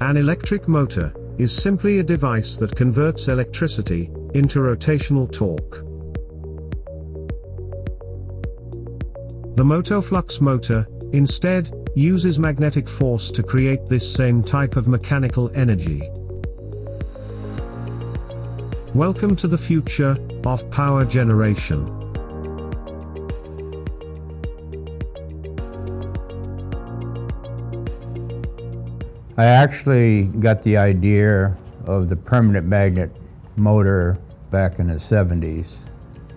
An electric motor is simply a device that converts electricity into rotational torque. The Motoflux motor, instead, uses magnetic force to create this same type of mechanical energy. Welcome to the future of power generation. I actually got the idea of the permanent magnet motor back in the 70s.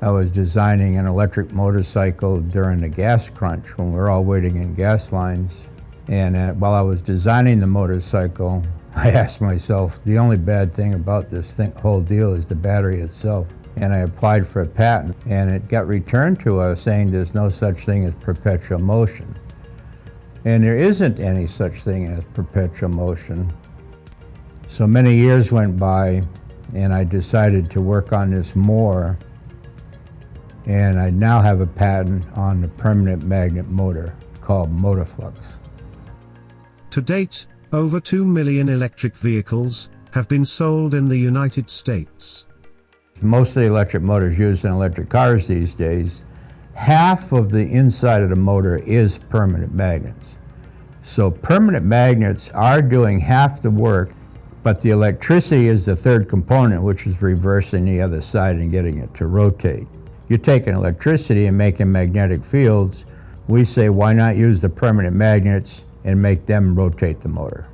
I was designing an electric motorcycle during the gas crunch when we were all waiting in gas lines. And while I was designing the motorcycle, I asked myself, the only bad thing about this whole deal is the battery itself. And I applied for a patent, and it got returned to us saying there's no such thing as perpetual motion. And there isn't any such thing as perpetual motion. So many years went by, and I decided to work on this more. And I now have a patent on the permanent magnet motor called Motoflux. To date, over 2 million electric vehicles have been sold in the United States. Most of the electric motors used in electric cars these days, half of the inside of the motor is permanent magnets. So permanent magnets are doing half the work, but the electricity is the third component, which is reversing the other side and getting it to rotate. You're taking electricity and making magnetic fields. We say, why not use the permanent magnets and make them rotate the motor?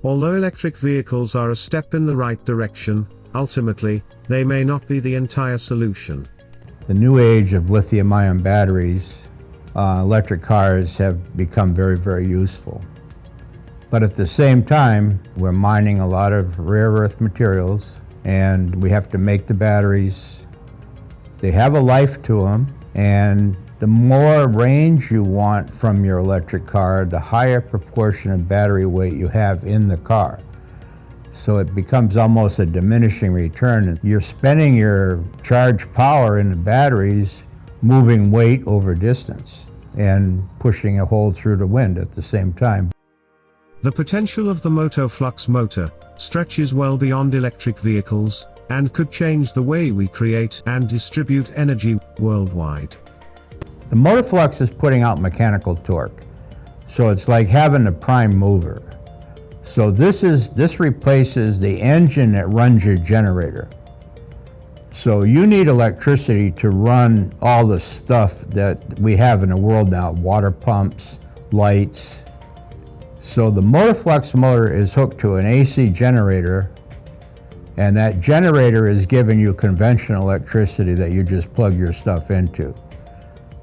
Although electric vehicles are a step in the right direction, ultimately, they may not be the entire solution. The new age of lithium-ion batteries, electric cars have become very, very useful. But at the same time, we're mining a lot of rare earth materials, and we have to make the batteries. They have a life to them, and the more range you want from your electric car, the higher proportion of battery weight you have in the car. So it becomes almost a diminishing return. You're spending your charge power in the batteries moving weight over distance and pushing a hole through the wind at the same time. The potential of the Motoflux motor stretches well beyond electric vehicles and could change the way we create and distribute energy worldwide. The Motoflux is putting out mechanical torque, so it's like having a prime mover. So this replaces the engine that runs your generator. So you need electricity to run all the stuff that we have in the world now, water pumps, lights. So the Motoflux motor is hooked to an AC generator, and that generator is giving you conventional electricity that you just plug your stuff into.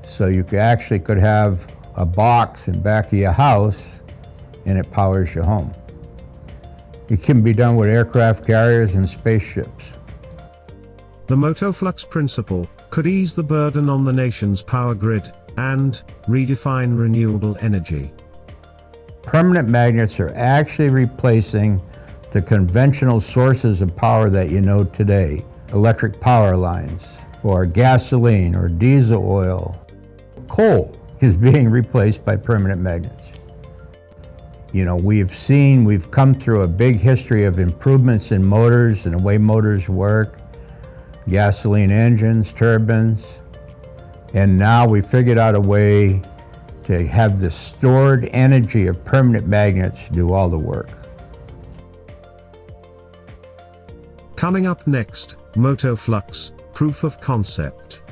So you actually could have a box in back of your house, and it powers your home. It can be done with aircraft carriers and spaceships. The Motoflux principle could ease the burden on the nation's power grid and redefine renewable energy. Permanent magnets are actually replacing the conventional sources of power that you know today, electric power lines, or gasoline, or diesel oil. Coal is being replaced by permanent magnets. You know, we've come through a big history of improvements in motors and the way motors work, gasoline engines, turbines, and now we figured out a way to have the stored energy of permanent magnets do all the work. Coming up next, Motoflux, proof of concept.